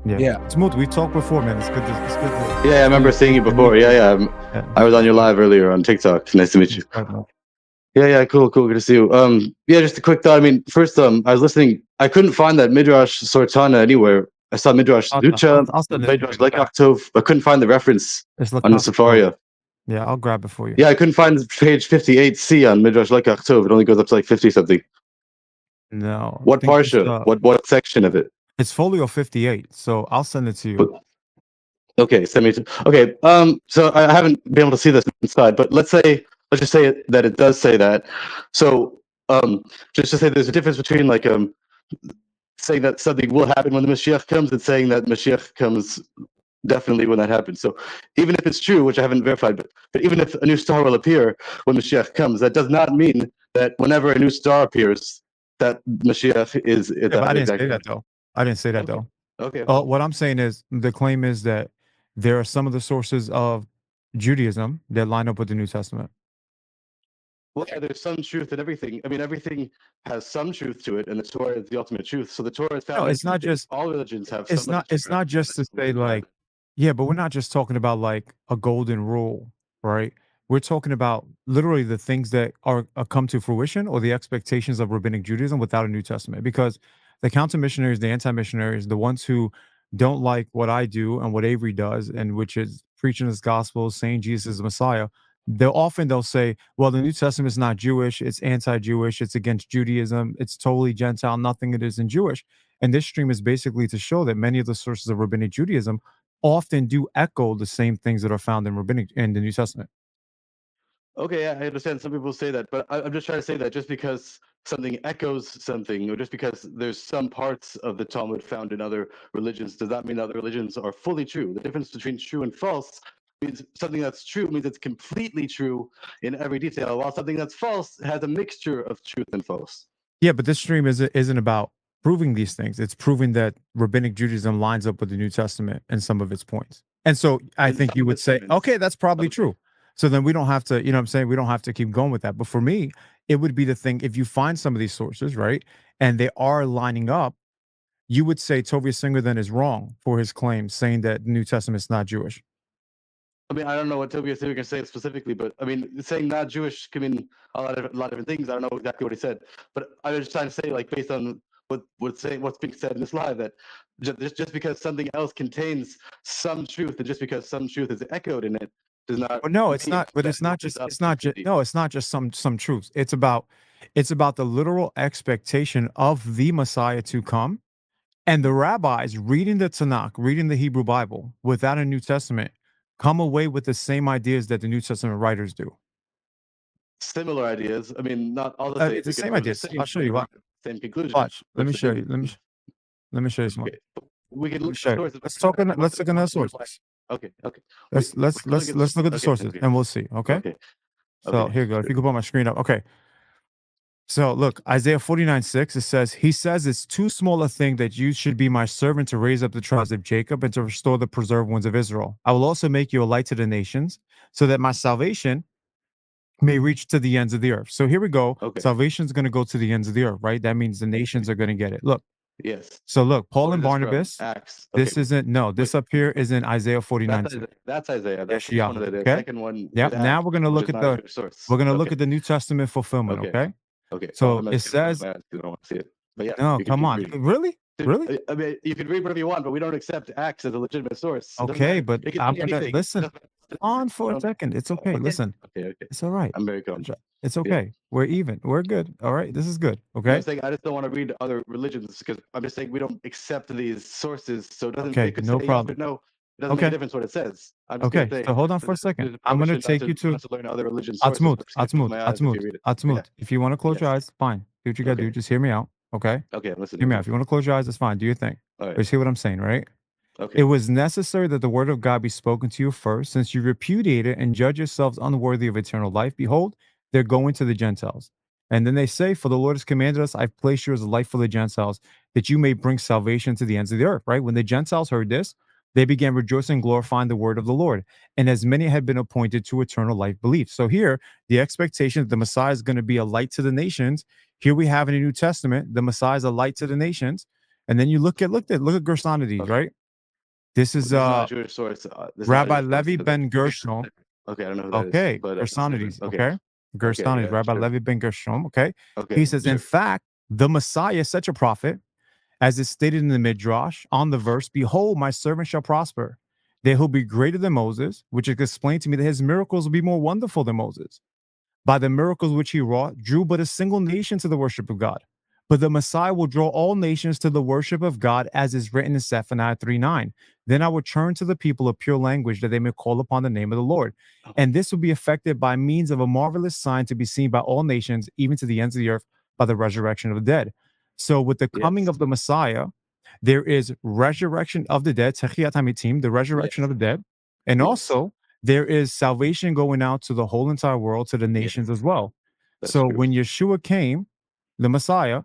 Yeah. Yeah. Smooth. We've talked before, man. It's good. It's good. Yeah, I remember seeing you before. Yeah. I was on your live earlier on TikTok. Nice to meet you. Yeah, cool. Good to see you. Yeah, just a quick thought. I mean, first, I was listening. I couldn't find that Midrash Sortana anywhere. I saw Midrash Ducha, I'll send it. Midrash Lekachtov. I couldn't find the reference on the Sefaria. Yeah, I'll grab it for you. Yeah, I couldn't find page 58C on Midrash Lekachtov. It only goes up to like 50 something. No. What parsha? What section of it? It's folio 58. So I'll send it to you. Okay, send me to. Okay, so I haven't been able to see this inside, but let's just say that it does say that. So, just to say, there's a difference between like saying that something will happen when the Mashiach comes and saying that Mashiach comes definitely when that happens. So, even if it's true, which I haven't verified, but even if a new star will appear when Mashiach comes, that does not mean that whenever a new star appears, that Mashiach is. Yeah, but I didn't say that though. I didn't say that though. Okay. What I'm saying is the claim is that there are some of the sources of Judaism that line up with the New Testament. Well, yeah, there's some truth in everything. I mean, everything has some truth to it, and the Torah is the ultimate truth. So the Torah is found. No, it's not just all religions have. It's not just to say like, yeah, but we're not just talking about like a golden rule, right? We're talking about literally the things that are come to fruition or the expectations of rabbinic Judaism without a New Testament, because the counter missionaries, the anti missionaries, the ones who don't like what I do and what Avery does, and which is preaching this gospel, saying Jesus is the Messiah, they'll say, well, the New Testament is not Jewish, it's anti-Jewish, it's against Judaism, it's totally Gentile, nothing it isn't Jewish. And this stream is basically to show that many of the sources of rabbinic Judaism often do echo the same things that are found in the New Testament. Okay, yeah, I understand. Some people say that, but I'm just trying to say that just because something echoes something, or just because there's some parts of the Talmud found in other religions, does not mean other religions are fully true. The difference between true and false means something that's true means it's completely true in every detail, while something that's false has a mixture of truth and false. Yeah, but this stream isn't about proving these things. It's proving that rabbinic Judaism lines up with the New Testament and some of its points. And so I think you would say, okay, that's probably true. So then we don't have to, you know what I'm saying? We don't have to keep going with that. But for me, it would be the thing, if you find some of these sources, right, and they are lining up, you would say Tovia Singer then is wrong for his claim saying that the New Testament is not Jewish. I mean, I don't know what Tobias Singer can say specifically, but I mean, saying not Jewish can mean a lot of different things. I don't know exactly what he said, but I was just trying to say, like, based on what's being said in this live, that just because something else contains some truth, and just because some truth is echoed in it, does not. Well, no, it's not. But it's not just. No, it's not just some truths. It's about the literal expectation of the Messiah to come, and the rabbis reading the Tanakh, reading the Hebrew Bible without a New Testament, come away with the same ideas that the New Testament writers do. Similar ideas. I mean, not all the same. It's the same ideas. I'll show you. Same conclusion. Watch. Let me show you. Let me show you some. Okay. We can look at sources. Let's look at the sources. Okay. Let's look at the sources and we'll see. Okay. So here you go. If you can put my screen up. Okay. So look, Isaiah 49:6, it says, he says it's too small a thing that you should be my servant to raise up the tribes of Jacob and to restore the preserved ones of Israel. I will also make you a light to the nations so that my salvation may reach to the ends of the earth. So here we go. Salvation is going to go to the ends of the earth, right? That means the nations are going to get it. Look. Yes. So look, Paul and Barnabas. This isn't, no, this up here is in Isaiah 49. That's Isaiah. That's one of the second one. Yeah. Now we're going to look at look at the New Testament fulfillment. Okay. Okay. So it says, I don't want to see it. But yeah, no, come on. Really? Really? I mean, you can read whatever you want, but we don't accept Acts as a legitimate source. Okay, but I'm going to listen on for a second. It's okay. Listen. Okay. It's all right. I'm very comfortable. It's okay. Yeah. We're even. We're good. All right. This is good. Okay. I'm saying I just don't want to read other religions because I'm just saying we don't accept these sources. So it doesn't make no problem. Yes, no, it doesn't make a difference what it says. Okay. So hold on for a second. I'm going to take you to learn other religions. Atzmut. If you want to close your eyes, fine. Do what you got to do. Just hear me out. Okay. Okay. Listen. Hear me out. If you want to close your eyes, that's fine. Do your thing. All right. But hear what I'm saying, right? Okay. It was necessary that the word of God be spoken to you first, since you repudiate it and judge yourselves unworthy of eternal life. Behold, they're going to the Gentiles. And then they say, for the Lord has commanded us, I've placed you as a light for the Gentiles, that you may bring salvation to the ends of the earth, right? When the Gentiles heard this, they began rejoicing and glorifying the word of the Lord. And as many had been appointed to eternal life belief. So here, the expectation that the Messiah is going to be a light to the nations. Here we have in the New Testament, the Messiah is a light to the nations. And then you look at Gersonides, right? This This is is not a Jewish source. This is not a Rabbi Jewish source. Levi ben Gershom. Okay, I don't know who that is, Okay, but Gersonides. okay, Okay, okay, Gersonides. yeah, Rabbi sure, Levi ben Gershom. Okay, okay, he says, in sure. fact, the Messiah is such a prophet, as is stated in the Midrash on the verse, "Behold, my servant shall prosper. That he'll be greater than Moses," which is explained to me that his miracles will be more wonderful than Moses. By the miracles which he wrought, drew but a single nation to the worship of God. But the Messiah will draw all nations to the worship of God, as is written in Zephaniah 3:9. Then I will turn to the people of pure language, that they may call upon the name of the Lord. Oh, And this will be effected by means of a marvelous sign to be seen by all nations, even to the ends of the earth, by the resurrection of the dead. So, with the coming yes, of the Messiah, there is resurrection of the dead, Techiyat Hamitim, the resurrection yes, of the dead, and yes, also there is salvation going out to the whole entire world, to the yes. nations as well. That's So true. when Yeshua came, the Messiah,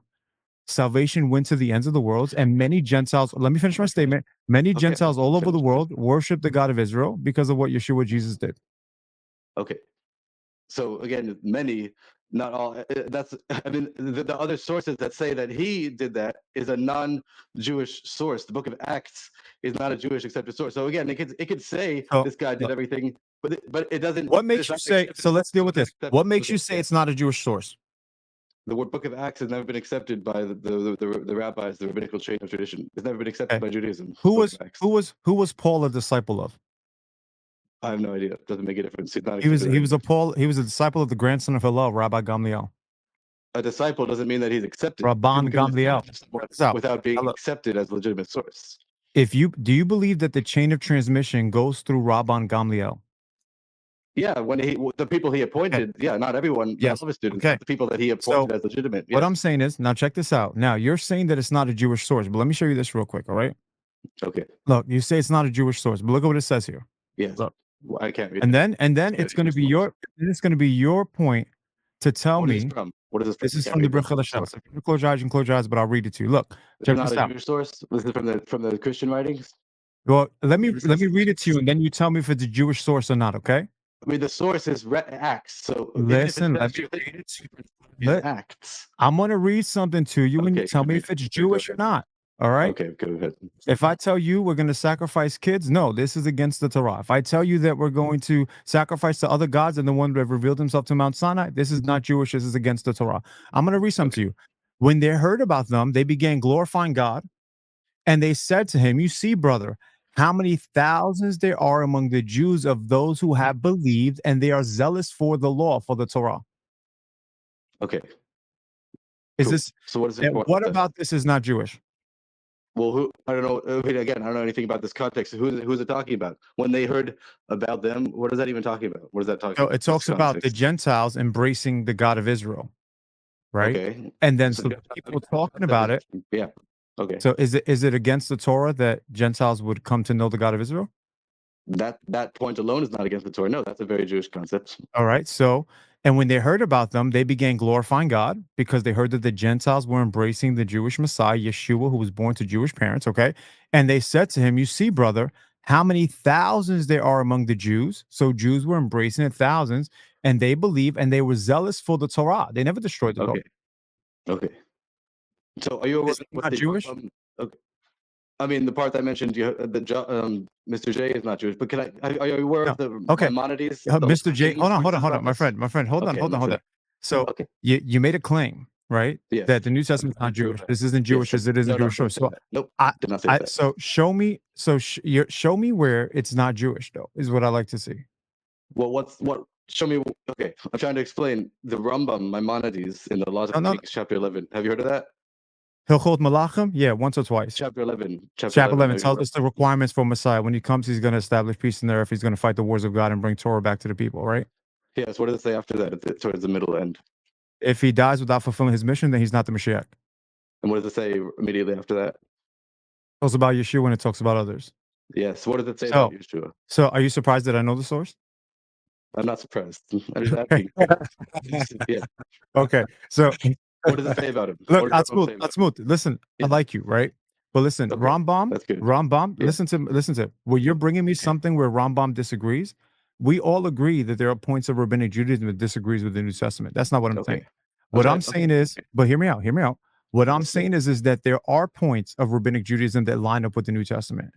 salvation went to the ends of the world, and many Gentiles, let me finish my statement. Many Okay, Gentiles all over the finish. world worship the God of Israel because of what Yeshua Jesus did. Okay. So again, many, not all. That's, I mean, the other sources that say that he did that is a non-Jewish source. The Book of Acts is not a Jewish accepted source. So again, it could say So, this guy did look, everything, but it doesn't. what It's makes you not say, accepted. so let's deal with It's not this. What accepted. makes you Okay, say it's not a Jewish source? the word Book of Acts has never been accepted by the rabbis, the rabbinical chain of tradition. It's never been accepted Okay. by Judaism. Who Book was of Acts. who was Paul a disciple of? I have no idea. It doesn't make a difference. It's not He was accepted. he was a Paul, he was a disciple of the grandson of Hillel, Rabbi Gamliel. A disciple doesn't mean that he's accepted. People Rabban can be Gamliel. disciples Check this out. without being Now look, accepted as a legitimate source. if you do you believe that the chain of transmission goes through Rabban Gamliel? Yeah, when the people he Okay. appointed, yeah, not everyone, not Yes. all of his students, Okay. but the people that he So appointed as legitimate, what yes. I'm saying is, now check this out. Now you're saying that it's not a Jewish source, but let me show you this real quick. All right. Okay, Look, you say it's not a Jewish source, but look at what it says here. yes. Look, Well, I can't read and it. then Can't it's read going to your be source. your point to tell What is this me. from? What is this from? This I is can't from the read Brit this Chadashah. source. So if you close your eyes, but I'll read it to you. Look, This is check not this a out. Jewish source. This is from the Christian writings. Well, let me read it to you, and then you tell me if it's a Jewish source or not. Okay? I mean, the source is Acts. So even if it Listen, says let me Jewish, read it to you. it's Acts. I'm going to read something to you, and you Okay, tell me read. if it's Go Jewish or ahead. not. All right? Okay, go ahead. If I tell you we're going to sacrifice kids, no, this is against the Torah. If I tell you that we're going to sacrifice to other gods and the one that have revealed himself to Mount Sinai, this is not Jewish. This is against the Torah. I'm going to read something Okay, to you. When they heard about them, they began glorifying God, and they said to him, "You see, brother, how many thousands there are among the Jews of those who have believed, and they are zealous for the law, for the Torah." okay, Is cool. this, So what is and important what about that? about this is not Jewish? Well, who, I don't know. Again, I don't know anything about this context. Who's it talking about? When they heard about them, what is that even talking about? What is that talking So about? it What's talks the about the context? Gentiles embracing the God of Israel, right? Okay. And then So so the people talking about it. yeah. Okay. So is it against the Torah that Gentiles would come to know the God of Israel? That point alone is not against the Torah. No, that's a very Jewish concept. All right. So, and when they heard about them, they began glorifying God because they heard that the Gentiles were embracing the Jewish Messiah, Yeshua, who was born to Jewish parents. Okay. And they said to him, "You see, brother, how many thousands there are among the Jews." So Jews were embracing it, thousands, and they believe and they were zealous for the Torah. They never destroyed the Torah. Okay. Okay. So are you aware Is of it what not the Jewish? okay. I mean, the part I mentioned, Mr. J is not Jewish, but are you aware of No. the Okay. Maimonides, the Mr. J, Kings, priests, and hold on, prophets? my friend, hold on, Okay, hold Mr. on. So Okay. you made a claim, right? Yes. That the New Testament's not Jewish. This isn't Yes. Jewish as it isn't No, Jewish. didn't say So that. Nope. I, Did not say that. so show me, show me where it's not Jewish though, is what I like to see. Well, show me. Okay, I'm trying to explain the Rambam, Maimonides, in the Laws of No, no, Kings, chapter 11. Have you heard of that? Hilchot Malachim, yeah, once or twice. Chapter 11. Chapter Chapter 11. 11 tells us the requirements for Messiah. When he comes, he's going to establish peace in the earth. He's going to fight the wars of God and bring Torah back to the people, right? Yes. What does it say after that? Towards the middle end. If he dies without fulfilling his mission, then he's not the Mashiach. And what does it say immediately after that? It talks about Yeshua and it talks about others. Yes. What does it say about So, Yeshua? so are you surprised that I know the source? I'm not surprised. I'm just asking. Yeah. Okay. So What does it say about him? look, What does Rambam say about him? Atzmut, listen, I Yeah. like you, right? But listen, Okay. Rambam, That's good. Yeah. listen to well, you're bringing me something where Rambam disagrees. We all agree that there are points of rabbinic Judaism that disagrees with the New Testament. That's not what I'm Okay. saying. What I'm Okay. saying is, but hear me out, What I'm Yes, sir. saying is that there are points of rabbinic Judaism that line up with the New Testament.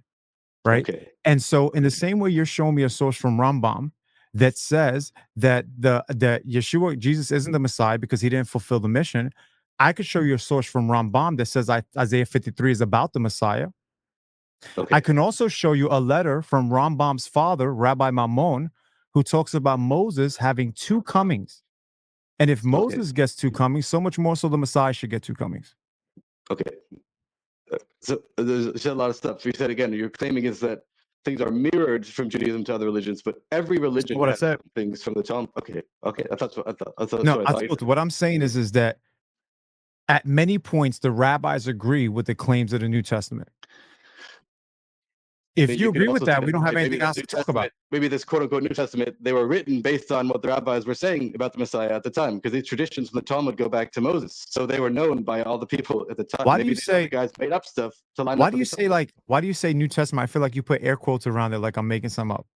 right? Okay. And so in the same way you're showing me a source from Rambam that says that that Yeshua, Jesus isn't the Messiah because he didn't fulfill the mission, I could show you a source from Rambam that says Isaiah 53 is about the Messiah. Okay. I can also show you a letter from Rambam's father, Rabbi Maimon, who talks about Moses having two comings. And if Moses gets two comings, so much more so the Messiah should get two comings. Okay. So there's a lot of stuff. You said again, you're claiming is that things are mirrored from Judaism to other religions, but every religion What I has said. things from the Talmud. Okay. That's what I thought. That's No, what I thought. what I'm saying is that at many points the rabbis agree with the claims of the New Testament. If you agree with that, we don't have anything else to talk about. Maybe this quote unquote New Testament, they were written based on what the rabbis were saying about the Messiah at the time, because these traditions from the Talmud go back to Moses. So they were known by all the people at the time. Why do Maybe you these say other guys made up stuff to line why up do you with the say Talmud. why do you say New Testament? I feel like you put air quotes around it like I'm making some up.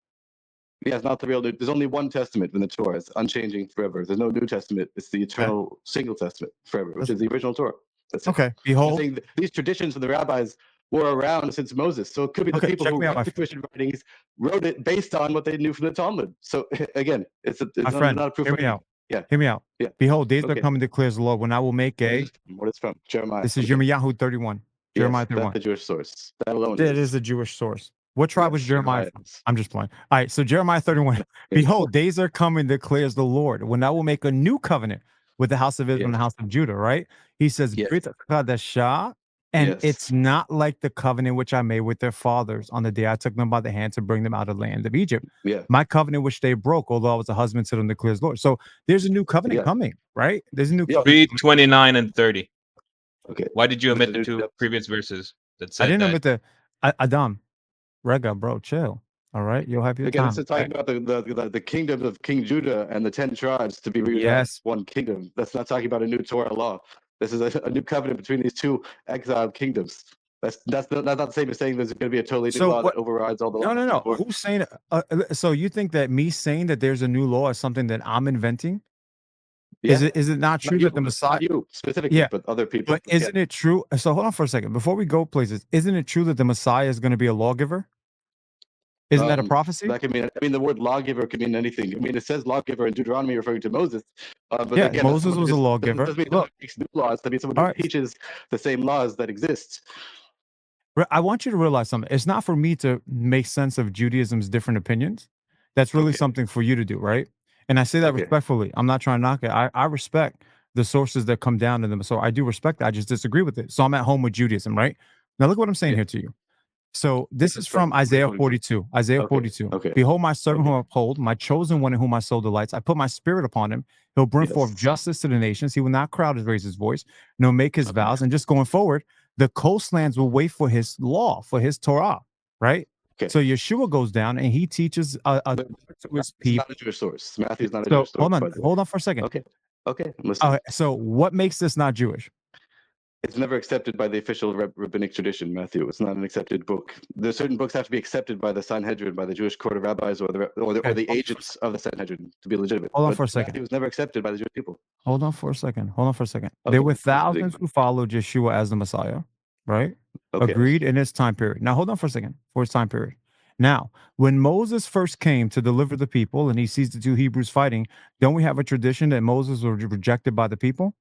Yeah, it's not the real. There's only one testament in the Torah. It's unchanging forever. There's no New Testament. It's the eternal single testament forever, which is the original Torah. That's it. Okay. I'm Behold. saying these traditions from the rabbis were around since Moses. So it could be the people who wrote the Christian writings wrote it based on what they knew from the Talmud. So again, it's not a proof. Hear me out. Yeah. Hear me out. Yeah. Behold, days are coming, declares the Lord, when I will make a. What is from? Jeremiah. This is Jeremiah 31. Jeremiah 31. That's the Jewish source. That alone is a Jewish source. What tribe was Jeremiah from? I'm just playing. All right, so Jeremiah 31. Behold, days are coming, declares the Lord, when I will make a new covenant with the house of Israel and the house of Judah, right? He says, and it's not like the covenant which I made with their fathers on the day I took them by the hand to bring them out of the land of Egypt. My covenant which they broke, although I was a husband to them, declares the Lord. So there's a new covenant coming, right? There's a new covenant. Read 29 and 30. Okay. Why did you omit the two previous verses that said I didn't that? omit the Adam. Rega, bro, chill. All right, you'll have your time. Again, this is talking about the kingdom of King Judah and the 10 tribes to be reunited as one kingdom. That's not talking about a new Torah law. This is a new covenant between these two exiled kingdoms. That's not the same as saying there's going to be a totally new law that overrides all the laws. No. Who's saying? So you think that me saying that there's a new law is something that I'm inventing? Yeah. Is it not true that the Messiah, you specifically, but other people? But isn't it true? So hold on for a second before we go places. Isn't it true that the Messiah is going to be a lawgiver? Isn't that a prophecy? That could mean. I mean, the word lawgiver could mean anything. I mean, it says lawgiver in Deuteronomy, referring to Moses. But again, Moses was a lawgiver. Doesn't mean someone makes new laws. That means someone who teaches the same laws that exist. I want you to realize something. It's not for me to make sense of Judaism's different opinions. That's really something for you to do, right? And I say that respectfully. I'm not trying to knock it. I respect the sources that come down to them. So I do respect that. I just disagree with it. So I'm at home with Judaism, right? Now look what I'm saying here to you. So this is from Isaiah 42. Isaiah 42. Behold, my servant whom I uphold, my chosen one in whom my soul delights. I put my spirit upon him. He'll bring forth justice to the nations. He will not crowd and raise his voice, nor make his vows. And just going forward, the coastlands will wait for his law, for his Torah, right? So Yeshua goes down and he teaches to his people. It's not a Jewish source. Matthew's not a Jewish source. Hold on for a second. Okay. So what makes this not Jewish? It's never accepted by the official rabbinic tradition, Matthew. It's not an accepted book. There's certain books have to be accepted by the Sanhedrin, by the Jewish court of rabbis, or the agents of the Sanhedrin to be legitimate. Hold on for a second. Matthew was never accepted by the Jewish people. Hold on for a second. There were thousands who followed Yeshua as the Messiah, right? Agreed in his time period. Now hold on for a second. For his time period. Now, when Moses first came to deliver the people and he sees the two Hebrews fighting, don't we have a tradition that Moses was rejected by the people?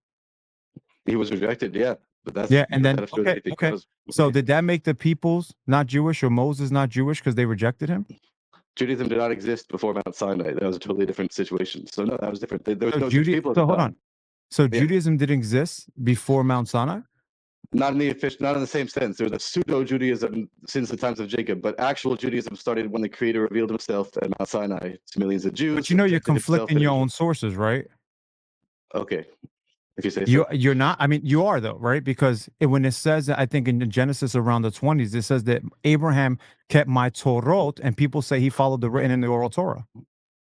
He was rejected, yeah. But that's and then So did that make the peoples not Jewish or Moses not Jewish because they rejected him? Judaism did not exist before Mount Sinai. That was a totally different situation. So no, that was different. There was no Jewish people. So hold on. So Judaism didn't exist before Mount Sinai? Not in the same sense. There was a pseudo-Judaism since the times of Jacob, but actual Judaism started when the Creator revealed himself at Mount Sinai to millions of Jews. But you're conflicting your own sources, right? Okay. If you say so. You're not. I mean, you are though, right? Because when it says, I think in Genesis around the 20s, it says that Abraham kept my Torah, and people say he followed the written in the oral Torah.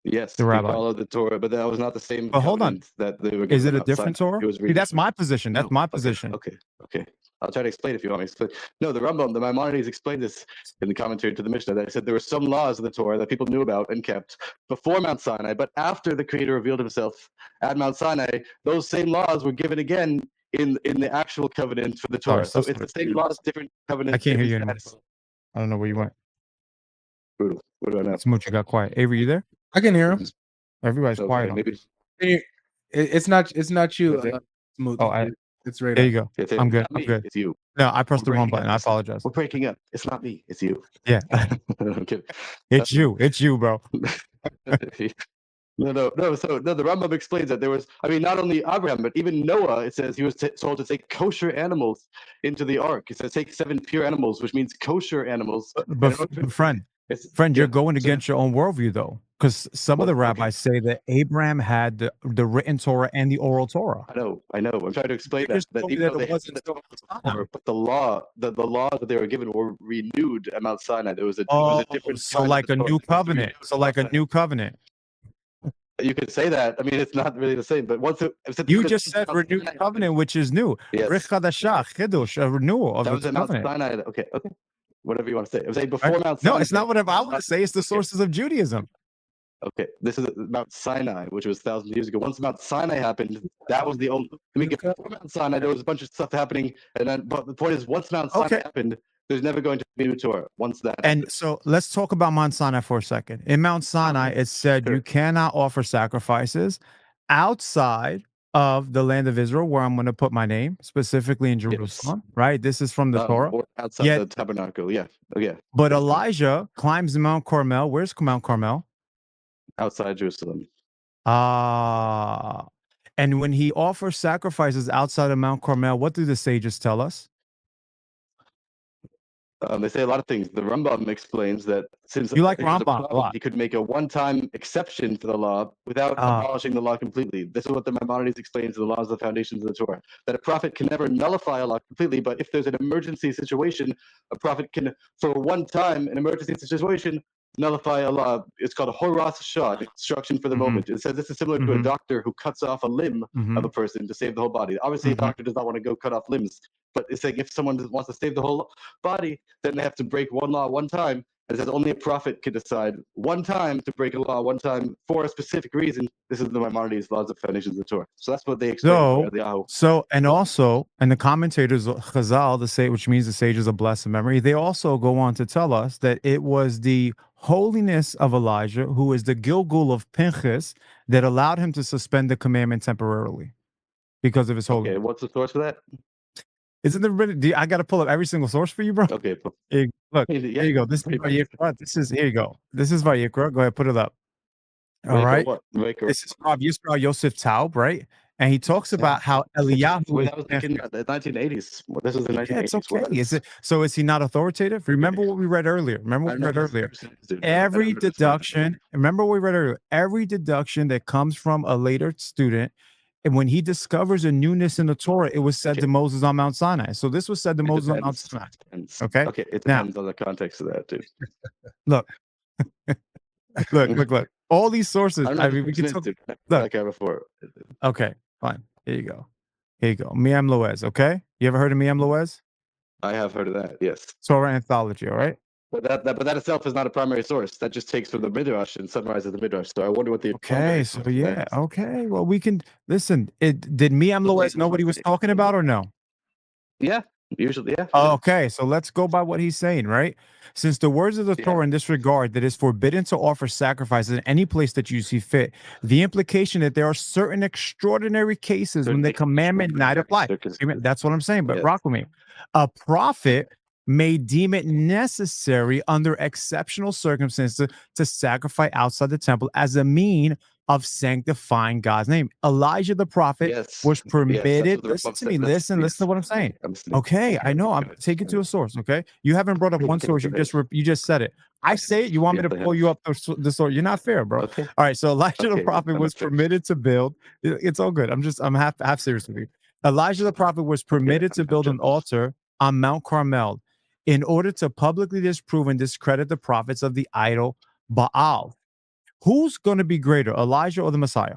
Yes, he followed the Torah, but that was not the same. But hold on, that they were. Is it a different Torah? See, that's my position. That's my position. Okay. I'll try to explain if you want me to explain. No, the Rambam, the Maimonides explained this in the commentary to the Mishnah. That said there were some laws of the Torah that people knew about and kept before Mount Sinai, but after the Creator revealed himself at Mount Sinai, those same laws were given again in the actual covenant for the Torah. So it's the same laws, different covenants. I can't hear you anymore. I don't know where you went. Brutal. What do I know? Smooch, you got quiet. Avery, you there? I can hear him. Everybody's Okay, quiet. maybe. It's not you, Okay. Smooth. Oh, It's Radar. there you go. It's I'm good. not I'm me, good. It's you. No, I pressed the We're wrong breaking button. up. I apologize. We're breaking up. It's not me. It's you. Yeah, I'm kidding. it's you. It's you, bro. No. So no, the Rambam explains that there was. I mean, not only Abraham, but even Noah. It says he was told to take kosher animals into the ark. It says take 7 pure animals, which means kosher animals. But friend, you're going against your own worldview, though, because some of the rabbis say that Abraham had the written Torah and the oral Torah. I know. I'm trying to explain You just that told me even that though it they wasn't had until the Torah, but the laws that they were given were renewed at Mount Sinai. There was a different. So like a new covenant. So like a new covenant. You could say that. I mean, it's not really the same. But once You just said renewed covenant, which is new. Yes. Brit Chadashah, Chidush, a renewal of That was the at Mount covenant. Sinai. Okay. Whatever you want to say. I was saying before Right? Mount Sinai. No, it's not whatever I want to say. It's the sources of Judaism. Okay, this is Mount Sinai, which was thousands of years ago. Once Mount Sinai happened, that was the only. Before Mount Sinai, there was a bunch of stuff happening, and then. But the point is, once Mount Sinai happened, there's never going to be a new Torah. Once that. And so let's talk about Mount Sinai for a second. In Mount Sinai, it said you cannot offer sacrifices outside of the land of Israel, where I'm going to put my name, specifically in Jerusalem. Right? This is from the Torah. Or outside the tabernacle. Yeah. Oh, yeah. But Elijah climbs Mount Carmel. Where's Mount Carmel? Outside Jerusalem. And when he offers sacrifices outside of Mount Carmel, what do the sages tell us? They say a lot of things. The Rambam explains that since you like Rambam a lot, he could make a one-time exception to the law without abolishing the law completely. This is what the Maimonides explains in the laws of the foundations of the Torah. That a prophet can never nullify a law completely, but if there's an emergency situation, a prophet can, for one time, an emergency situation, nullify a law. It's called a horas shah, instruction for the moment. It says this is similar to a doctor who cuts off a limb of a person to save the whole body. Obviously, a doctor does not want to go cut off limbs, but it's like if someone wants to save the whole body, then they have to break one law one time. And it says only a prophet can decide one time to break a law one time for a specific reason. This is the Maimonides laws of foundations of the Torah. So that's what they explain. And the commentators, Chazal, which means the sages of blessed memory, they also go on to tell us that it was the holiness of Elijah, who is the Gilgul of Pinchas, that allowed him to suspend the commandment temporarily because of his holiness. Okay, what's the source for that? Isn't there? I got to pull up every single source for you, bro. Okay, look, here you go. This is Vayikra. Here you go. This is Vayikra. Go ahead, put it up. All right. This is Rav Yisrael Yosef Taub, right? And he talks about how Eliyahu. That was like in the 1980s. This was the 1980s. It's okay. So is he not authoritative? Remember what we read earlier. Every deduction. Remember what we read earlier. Every deduction that comes from a later student, and when he discovers a newness in the Torah, it was said to Moses on Mount Sinai. So this was said to Moses on Mount Sinai. Okay. Okay. It depends on the context of that, dude. Look. look. All these sources. I mean, we can talk. Look. Before. Okay. Fine. Here you go. Miam Loez. Okay. You ever heard of Miam Loez? I have heard of that. Yes. Torah anthology. All right. But that itself is not a primary source. That just takes from the Midrash and summarizes the Midrash. So I wonder what the Okay. Well, we can listen. Did Miam Loez know what he was talking about or no? Yeah. Usually, yeah. Okay, so let's go by what he's saying, right? Since the words of the Torah in this regard, that is forbidden to offer sacrifices in any place that you see fit, the implication that there are certain extraordinary cases when the commandment not apply. That's what I'm saying, but rock with me. A prophet may deem it necessary under exceptional circumstances to sacrifice outside the temple as a mean of sanctifying God's name. Elijah the prophet was permitted. Listen to me. Listen to what I'm saying. Okay, I know. I'm taking to a source. Okay, you haven't brought up one source. You just said it. I say it. You want me to pull you up the source? You're not fair, bro. All right. So Elijah the prophet was permitted to build. It's all good. I'm half serious with you. Elijah the prophet was permitted to build an altar on Mount Carmel in order to publicly disprove and discredit the prophets of the idol Baal. Who's going to be greater, Elijah or the Messiah?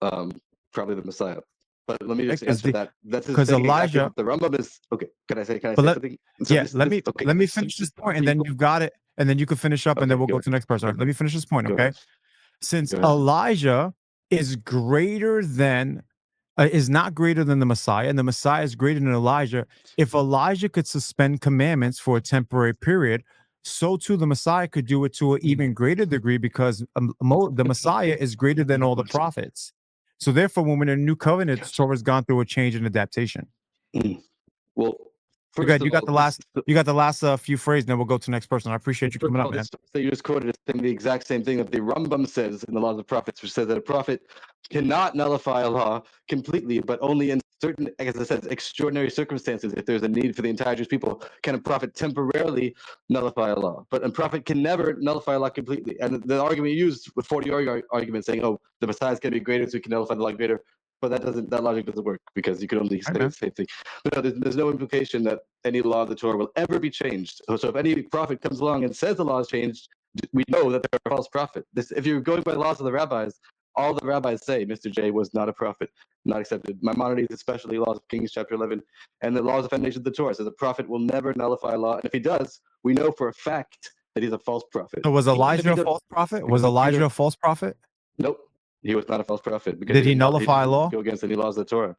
Probably the Messiah. But let me just answer that. That's because Elijah. The Rambam is okay. Can I say something? Let me finish this point, and then you've got it, and then you can finish up, and then we'll go to the next person. Right, let me finish this point, okay? Since Elijah is greater than. Is not greater than the Messiah, and the Messiah is greater than Elijah. If Elijah could suspend commandments for a temporary period, so too the Messiah could do it to an even greater degree because the Messiah is greater than all the prophets. So therefore, when we're in a new covenant, the Torah has gone through a change and adaptation. Well, You first got, you of got all, the last, you got the last few phrases. Then we'll go to the next person. I appreciate you coming up, man. this that you just quoted is saying the exact same thing that the Rambam says in the Laws of Prophets, which says that a prophet cannot nullify a law completely, but only in certain, as I said, extraordinary circumstances. If there's a need for the entire Jewish people, can a prophet temporarily nullify a law? But a prophet can never nullify a law completely. And the argument used with 40 argument saying, "Oh, the Messiah is going to be greater, so he can nullify the law greater." But that logic doesn't work because you can only say the same thing. But no, there's no implication that any law of the Torah will ever be changed. So if any prophet comes along and says the law is changed, we know that they're a false prophet. If you're going by the laws of the rabbis, all the rabbis say Mr. J was not a prophet, not accepted. Maimonides, especially Laws of Kings, chapter 11, and the laws of foundation of the Torah says a prophet will never nullify a law. And if he does, we know for a fact that he's a false prophet. So was Elijah a false prophet? Was Elijah a false prophet? Nope. He was not a false prophet because Did he nullify law? Go against any laws of the Torah.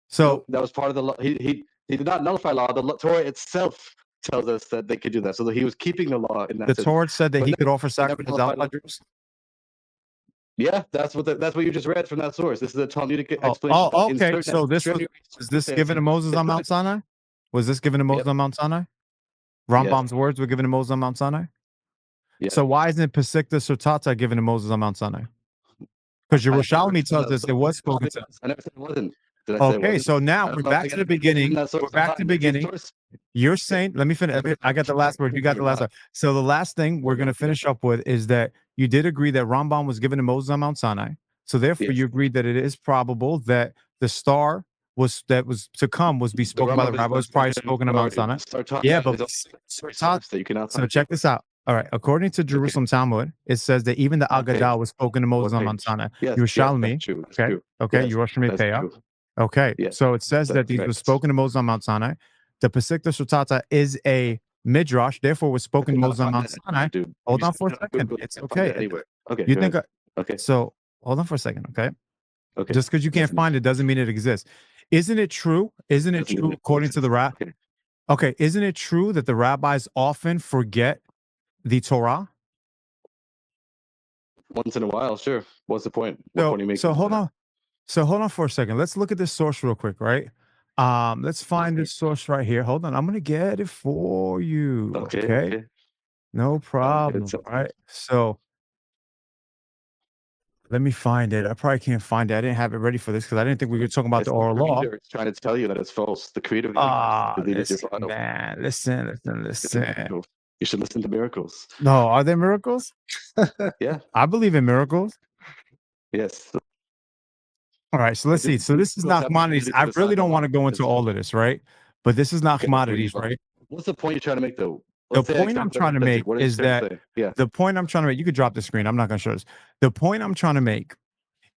So nope, that was part of the law. He did not nullify law. The Torah itself tells us that they could do that. So that he was keeping the law in that the sense. Torah said that But he no, could offer he never sacrifices nullified outside law. Jerusalem. Yeah, that's what you just read from that source. This is a Talmudic Oh, explanation. okay. So this was this given to Moses on Mount Sinai? Was this given to Moses on Mount Sinai? Rambam's words were given to Moses on Mount Sinai? Yes. So why isn't Pesikta Surtata given to Moses on Mount Sinai? Because Yerushalmi tells us it was spoken to. I never said it wasn't. Did I say it Okay, wasn't? so now we're back to the beginning. We're back to the beginning. You're saying, let me finish. I got the last word. You got the last word. So the last thing we're going to finish up with is that you did agree that Rambam was given to Moses on Mount Sinai. So therefore, you agreed that it is probable that the star that was to come was be spoken by the rabbi, was probably spoken on Mount Sinai. Yeah, but so check this out. All right, according to Jerusalem Talmud, it says that even the Agadah was spoken to Moses on Mount Sinai. Yerushalmi, okay, Yerushalmi Peah. Okay, so it says that these were spoken to Moses on Mount Sinai. The Pesikta Surtata is a midrash, therefore was spoken to Moses on Mount Sinai. Hold on for a second. It's okay. Okay. You think? Okay. So hold on for a second, okay? Okay. Just because you can't find it doesn't mean it exists. Isn't it true? Isn't it true according to the rabbi? Okay, isn't it true that the rabbis often forget the Torah? Once in a while, sure. What's the point? So hold on. So hold on for a second. Let's look at this source real quick, right? Let's find this source right here. Hold on. I'm gonna get it for you. Okay. No problem. All right. So let me find it. I probably can't find it. I didn't have it ready for this because I didn't think we were talking about the oral law. It's trying to tell you that it's false. The creator listen, man. Listen. You should listen to miracles. No, are there miracles? Yeah. I believe in miracles. Yes. All right, so let's see. So this is not Maimonides. I really don't want to go into all of this, right? But this is not Maimonides, right? What's the point you're trying to make, though? The point I'm trying to make is that the point I'm trying to make. You could drop the screen. I'm not going to show this. The point I'm trying to make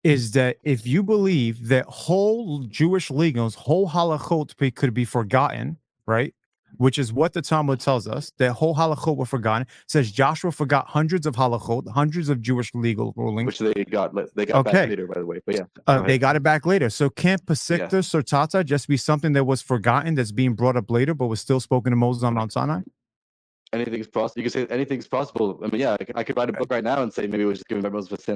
is that if you believe that whole Jewish legals, whole halachot could be forgotten, right? Which is what the Talmud tells us, that whole halachot were forgotten. It says Joshua forgot hundreds of halachot, hundreds of Jewish legal rulings. Which they got back later, by the way. But yeah. They got it back later. So can't Pesikta Surtata just be something that was forgotten that's being brought up later, but was still spoken to Moses on Mount Sinai? Anything's possible. You can say anything's possible. I mean, yeah, I could write a book right now and say maybe it was just given by Moses, but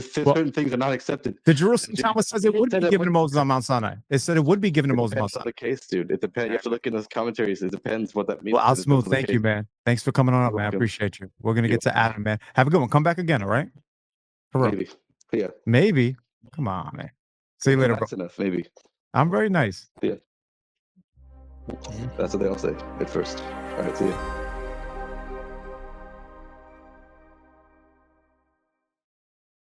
certain things are not accepted. The Jerusalem Talmud says it would be given to Moses on Mount Sinai. It said it would be given to Moses on Mount Sinai. The case, dude. It depends. You have to look in those commentaries. It depends what that means. Well, I'll smooth. Thank you, man. Thanks for coming on up, man. I appreciate you. We're gonna get to Adam, man. Have a good one. Come back again, all right? Maybe. Yeah. Maybe. Come on, man. See you later, bro. That's enough. Maybe. I'm very nice. Yeah. That's what they all say at first. All right. See ya.